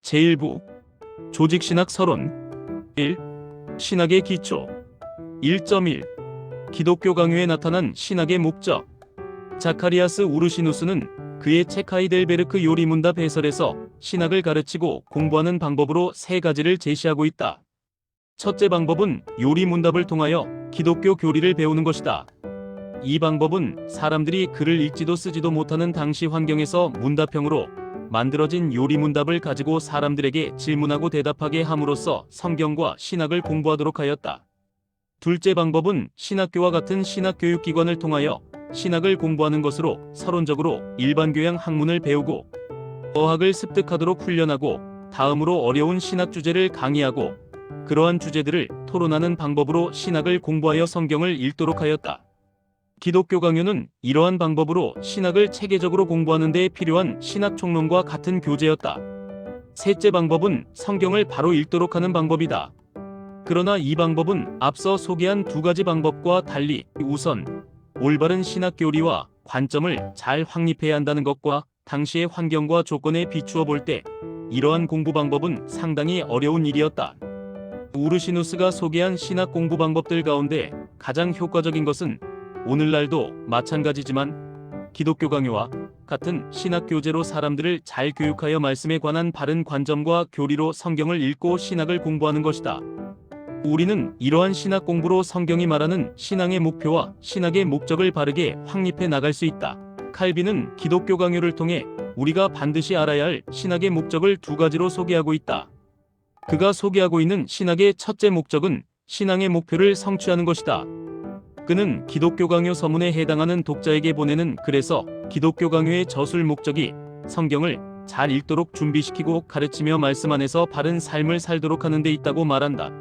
제1부 조직신학 서론 1. 신학의 기초 1.1 기독교 강요에 나타난 신학의 목적. 자카리아스 우르시누스는 그의 책 하이델베르크 요리문답 해설에서 신학을 가르치고 공부하는 방법으로 세 가지를 제시하고 있다. 첫째 방법은 요리문답을 통하여 기독교 교리를 배우는 것이다. 이 방법은 사람들이 글을 읽지도 쓰지도 못하는 당시 환경에서 문답형으로 만들어진 요리문답을 가지고 사람들에게 질문하고 대답하게 함으로써 성경과 신학을 공부하도록 하였다. 둘째 방법은 신학교와 같은 신학교육기관을 통하여 신학을 공부하는 것으로 서론적으로 일반교양 학문을 배우고 어학을 습득하도록 훈련하고 다음으로 어려운 신학 주제를 강의하고 그러한 주제들을 토론하는 방법으로 신학을 공부하여 성경을 읽도록 하였다. 기독교 강요는 이러한 방법으로 신학을 체계적으로 공부하는 데 필요한 신학 총론과 같은 교재였다. 셋째 방법은 성경을 바로 읽도록 하는 방법이다. 그러나 이 방법은 앞서 소개한 두 가지 방법과 달리 우선 올바른 신학 교리와 관점을 잘 확립해야 한다는 것과 당시의 환경과 조건에 비추어 볼 때 이러한 공부 방법은 상당히 어려운 일이었다. 우르시누스가 소개한 신학 공부 방법들 가운데 가장 효과적인 것은 오늘날도 마찬가지지만 기독교 강요와 같은 신학 교재로 사람들을 잘 교육하여 말씀에 관한 바른 관점과 교리로 성경을 읽고 신학을 공부하는 것이다. 우리는 이러한 신학 공부로 성경이 말하는 신앙의 목표와 신학의 목적을 바르게 확립해 나갈 수 있다. 칼빈은 기독교 강요를 통해 우리가 반드시 알아야 할 신학의 목적을 두 가지로 소개하고 있다. 그가 소개하고 있는 신학의 첫째 목적은 신앙의 목표를 성취하는 것이다. 그는 기독교 강요 서문에 해당하는 독자에게 보내는 글에서 기독교 강요의 저술 목적이 성경을 잘 읽도록 준비시키고 가르치며 말씀 안에서 바른 삶을 살도록 하는 데 있다고 말한다.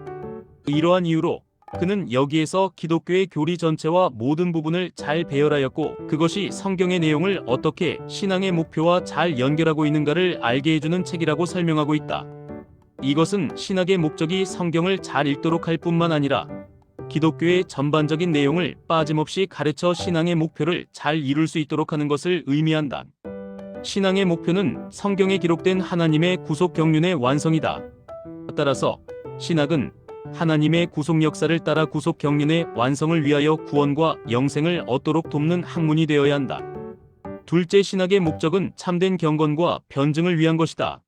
이러한 이유로 그는 여기에서 기독교의 교리 전체와 모든 부분을 잘 배열하였고 그것이 성경의 내용을 어떻게 신앙의 목표와 잘 연결하고 있는가를 알게 해주는 책이라고 설명하고 있다. 이것은 신학의 목적이 성경을 잘 읽도록 할 뿐만 아니라 기독교의 전반적인 내용을 빠짐없이 가르쳐 신앙의 목표를 잘 이룰 수 있도록 하는 것을 의미한다. 신앙의 목표는 성경에 기록된 하나님의 구속 경륜의 완성이다. 따라서 신학은 하나님의 구속 역사를 따라 구속 경륜의 완성을 위하여 구원과 영생을 얻도록 돕는 학문이 되어야 한다. 둘째 신학의 목적은 참된 경건과 변증을 위한 것이다.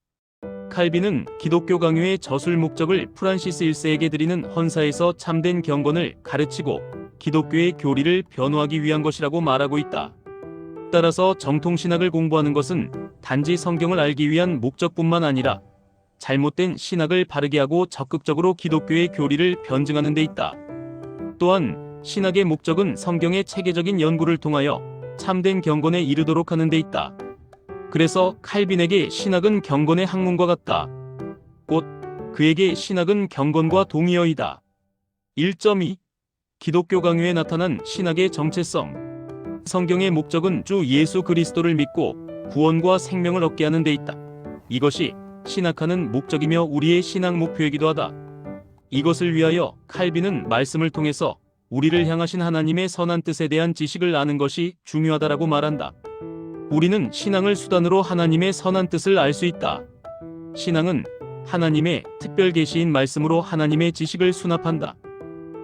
칼빈은 기독교 강요의 저술 목적을 프란시스 1세에게 드리는 헌사에서 참된 경건을 가르치고 기독교의 교리를 변호하기 위한 것이라고 말하고 있다. 따라서 정통신학을 공부하는 것은 단지 성경을 알기 위한 목적뿐만 아니라 잘못된 신학을 바르게 하고 적극적으로 기독교의 교리를 변증하는 데 있다. 또한 신학의 목적은 성경의 체계적인 연구를 통하여 참된 경건에 이르도록 하는 데 있다. 그래서 칼빈에게 신학은 경건의 학문과 같다. 곧 그에게 신학은 경건과 동의어이다. 1.2 기독교 강요에 나타난 신학의 정체성. 성경의 목적은 주 예수 그리스도를 믿고 구원과 생명을 얻게 하는 데 있다. 이것이 신학하는 목적이며 우리의 신앙 목표이기도 하다. 이것을 위하여 칼빈은 말씀을 통해서 우리를 향하신 하나님의 선한 뜻에 대한 지식을 아는 것이 중요하다라고 말한다. 우리는 신앙을 수단으로 하나님의 선한 뜻을 알 수 있다. 신앙은 하나님의 특별 계시인 말씀으로 하나님의 지식을 수납한다.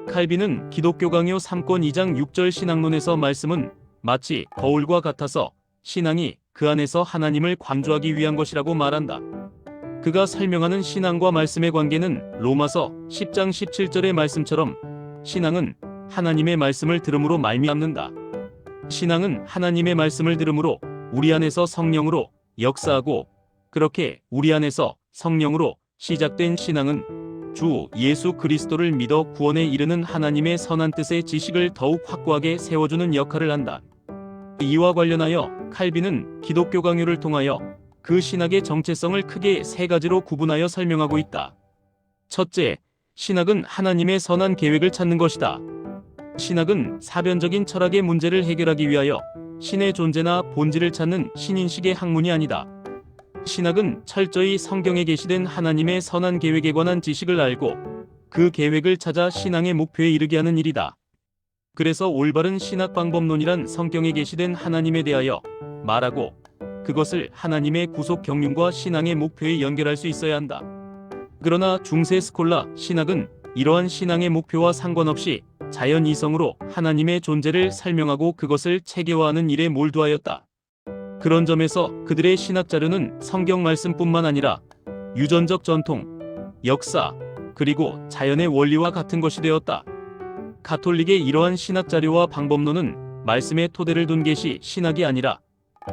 칼빈은 기독교 강요 3권 2장 6절 신학론에서 말씀은 마치 거울과 같아서 신앙이 그 안에서 하나님을 관조하기 위한 것이라고 말한다. 그가 설명하는 신앙과 말씀의 관계는 로마서 10장 17절의 말씀처럼 신앙은 하나님의 말씀을 들음으로 말미암는다. 신앙은 하나님의 말씀을 들음으로 우리 안에서 성령으로 역사하고 그렇게 우리 안에서 성령으로 시작된 신앙은 주 예수 그리스도를 믿어 구원에 이르는 하나님의 선한 뜻의 지식을 더욱 확고하게 세워주는 역할을 한다. 이와 관련하여 칼빈은 기독교 강요를 통하여 그 신학의 정체성을 크게 세 가지로 구분하여 설명하고 있다. 첫째, 신학은 하나님의 선한 계획을 찾는 것이다. 신학은 사변적인 철학의 문제를 해결하기 위하여 신의 존재나 본질을 찾는 신인식의 학문이 아니다. 신학은 철저히 성경에 계시된 하나님의 선한 계획에 관한 지식을 알고 그 계획을 찾아 신앙의 목표에 이르게 하는 일이다. 그래서 올바른 신학 방법론이란 성경에 계시된 하나님에 대하여 말하고 그것을 하나님의 구속 경륜과 신앙의 목표에 연결할 수 있어야 한다. 그러나 중세 스콜라 신학은 이러한 신앙의 목표와 상관없이 자연 이성으로 하나님의 존재를 설명하고 그것을 체계화하는 일에 몰두하였다. 그런 점에서 그들의 신학 자료는 성경 말씀뿐만 아니라 유전적 전통, 역사, 그리고 자연의 원리와 같은 것이 되었다. 가톨릭의 이러한 신학 자료와 방법론은 말씀의 토대를 둔 계시 신학이 아니라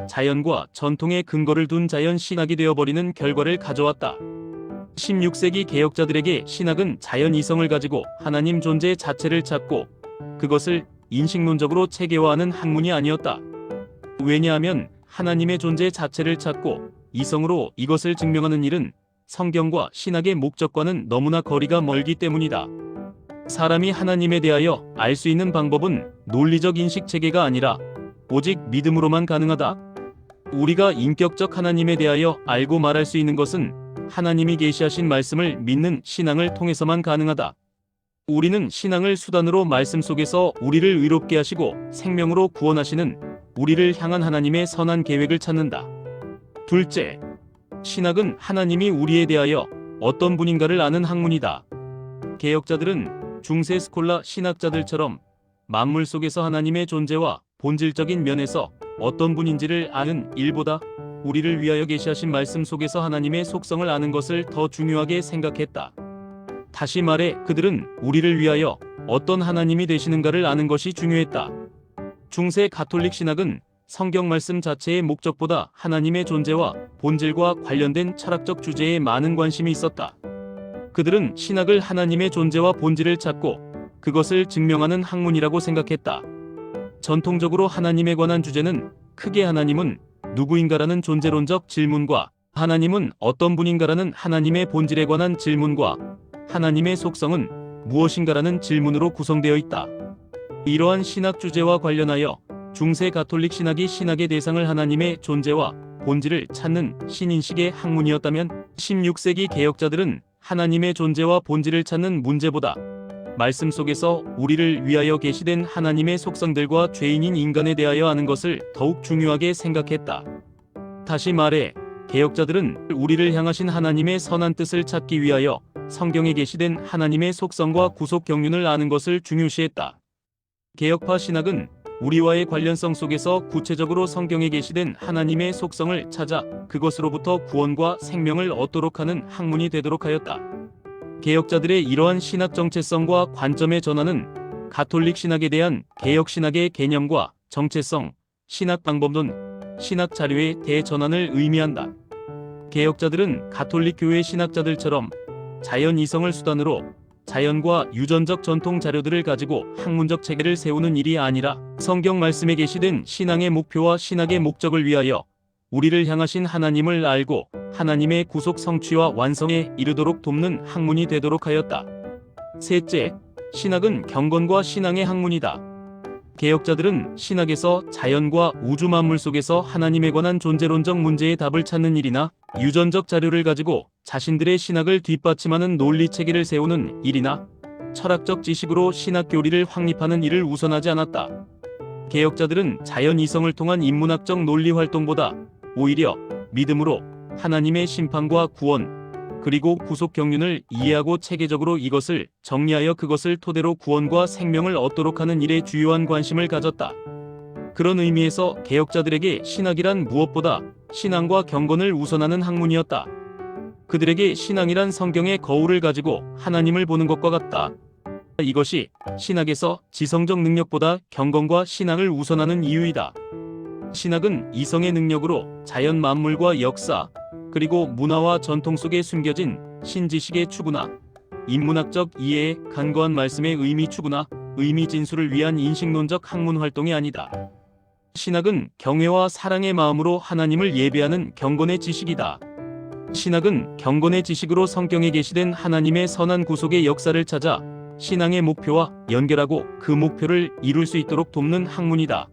자연과 전통의 근거를 둔 자연 신학이 되어버리는 결과를 가져왔다. 16세기 개혁자들에게 신학은 자연 이성을 가지고 하나님 존재 자체를 찾고 그것을 인식론적으로 체계화하는 학문이 아니었다. 왜냐하면 하나님의 존재 자체를 찾고 이성으로 이것을 증명하는 일은 성경과 신학의 목적과는 너무나 거리가 멀기 때문이다. 사람이 하나님에 대하여 알 수 있는 방법은 논리적 인식 체계가 아니라 오직 믿음으로만 가능하다. 우리가 인격적 하나님에 대하여 알고 말할 수 있는 것은 하나님이 계시하신 말씀을 믿는 신앙을 통해서만 가능하다. 우리는 신앙을 수단으로 말씀 속에서 우리를 의롭게 하시고 생명으로 구원하시는 우리를 향한 하나님의 선한 계획을 찾는다. 둘째, 신학은 하나님이 우리에 대하여 어떤 분인가를 아는 학문이다. 개혁자들은 중세 스콜라 신학자들처럼 만물 속에서 하나님의 존재와 본질적인 면에서 어떤 분인지를 아는 일보다 우리를 위하여 계시하신 말씀 속에서 하나님의 속성을 아는 것을 더 중요하게 생각했다. 다시 말해 그들은 우리를 위하여 어떤 하나님이 되시는가를 아는 것이 중요했다. 중세 가톨릭 신학은 성경 말씀 자체의 목적보다 하나님의 존재와 본질과 관련된 철학적 주제에 많은 관심이 있었다. 그들은 신학을 하나님의 존재와 본질을 찾고 그것을 증명하는 학문이라고 생각했다. 전통적으로 하나님에 관한 주제는 크게 하나님은 누구인가라는 존재론적 질문과 하나님은 어떤 분인가라는 하나님의 본질에 관한 질문과 하나님의 속성은 무엇인가라는 질문으로 구성되어 있다. 이러한 신학 주제와 관련하여 중세 가톨릭 신학이 신학의 대상을 하나님의 존재와 본질을 찾는 신인식의 학문이었다면 16세기 개혁자들은 하나님의 존재와 본질을 찾는 문제보다 말씀 속에서 우리를 위하여 계시된 하나님의 속성들과 죄인인 인간에 대하여 아는 것을 더욱 중요하게 생각했다. 다시 말해 개혁자들은 우리를 향하신 하나님의 선한 뜻을 찾기 위하여 성경에 계시된 하나님의 속성과 구속 경륜을 아는 것을 중요시했다. 개혁파 신학은 우리와의 관련성 속에서 구체적으로 성경에 계시된 하나님의 속성을 찾아 그것으로부터 구원과 생명을 얻도록 하는 학문이 되도록 하였다. 개혁자들의 이러한 신학 정체성과 관점의 전환은 가톨릭 신학에 대한 개혁 신학의 개념과 정체성, 신학 방법론, 신학 자료의 대전환을 의미한다. 개혁자들은 가톨릭 교회 신학자들처럼 자연 이성을 수단으로 자연과 유전적 전통 자료들을 가지고 학문적 체계를 세우는 일이 아니라 성경 말씀에 계시된 신앙의 목표와 신학의 목적을 위하여 우리를 향하신 하나님을 알고 하나님의 구속 성취와 완성에 이르도록 돕는 학문이 되도록 하였다. 셋째, 신학은 경건과 신앙의 학문이다. 개혁자들은 신학에서 자연과 우주 만물 속에서 하나님에 관한 존재론적 문제의 답을 찾는 일이나 유전적 자료를 가지고 자신들의 신학을 뒷받침하는 논리 체계를 세우는 일이나 철학적 지식으로 신학 교리를 확립하는 일을 우선하지 않았다. 개혁자들은 자연 이성을 통한 인문학적 논리 활동보다 오히려 믿음으로 하나님의 심판과 구원 그리고 구속 경륜을 이해하고 체계적으로 이것을 정리하여 그것을 토대로 구원과 생명을 얻도록 하는 일에 주요한 관심을 가졌다. 그런 의미에서 개혁자들에게 신학이란 무엇보다 신앙과 경건을 우선하는 학문이었다. 그들에게 신앙이란 성경의 거울을 가지고 하나님을 보는 것과 같다. 이것이 신학에서 지성적 능력보다 경건과 신앙을 우선하는 이유이다. 신학은 이성의 능력으로 자연 만물과 역사, 그리고 문화와 전통 속에 숨겨진 신지식의 추구나 인문학적 이해에 간거한 말씀의 의미 추구나 의미 진술을 위한 인식론적 학문 활동이 아니다. 신학은 경외와 사랑의 마음으로 하나님을 예배하는 경건의 지식이다. 신학은 경건의 지식으로 성경에 계시된 하나님의 선한 구속의 역사를 찾아 신앙의 목표와 연결하고 그 목표를 이룰 수 있도록 돕는 학문이다.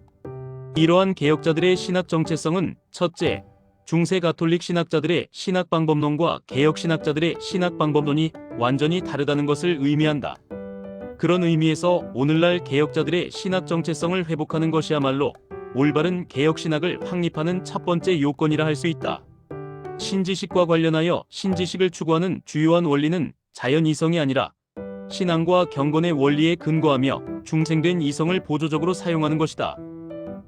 이러한 개혁자들의 신학 정체성은 첫째, 중세 가톨릭 신학자들의 신학 방법론과 개혁 신학자들의 신학 방법론이 완전히 다르다는 것을 의미한다. 그런 의미에서 오늘날 개혁자들의 신학 정체성을 회복하는 것이야말로 올바른 개혁신학을 확립하는 첫 번째 요건이라 할 수 있다. 신지식과 관련하여 신지식을 추구하는 주요한 원리는 자연 이성이 아니라 신앙과 경건의 원리에 근거하며 중생된 이성을 보조적으로 사용하는 것이다.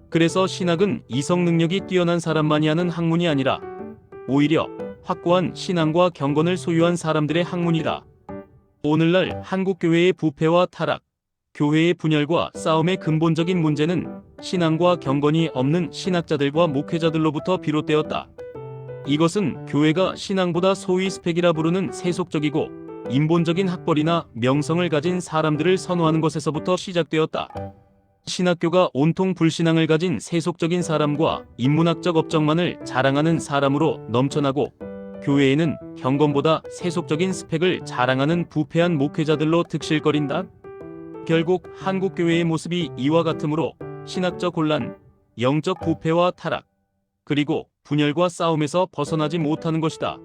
그래서 신학은 이성 능력이 뛰어난 사람만이 하는 학문이 아니라 오히려 확고한 신앙과 경건을 소유한 사람들의 학문이다. 오늘날 한국교회의 부패와 타락, 교회의 분열과 싸움의 근본적인 문제는 신앙과 경건이 없는 신학자들과 목회자들로부터 비롯되었다. 이것은 교회가 신앙보다 소위 스펙이라 부르는 세속적이고 인본적인 학벌이나 명성을 가진 사람들을 선호하는 것에서부터 시작되었다. 신학교가 온통 불신앙을 가진 세속적인 사람과 인문학적 업적만을 자랑하는 사람으로 넘쳐나고 교회에는 경건보다 세속적인 스펙을 자랑하는 부패한 목회자들로 득실거린다. 결국 한국교회의 모습이 이와 같으므로 신학적 혼란, 영적 부패와 타락, 그리고 분열과 싸움에서 벗어나지 못하는 것이다.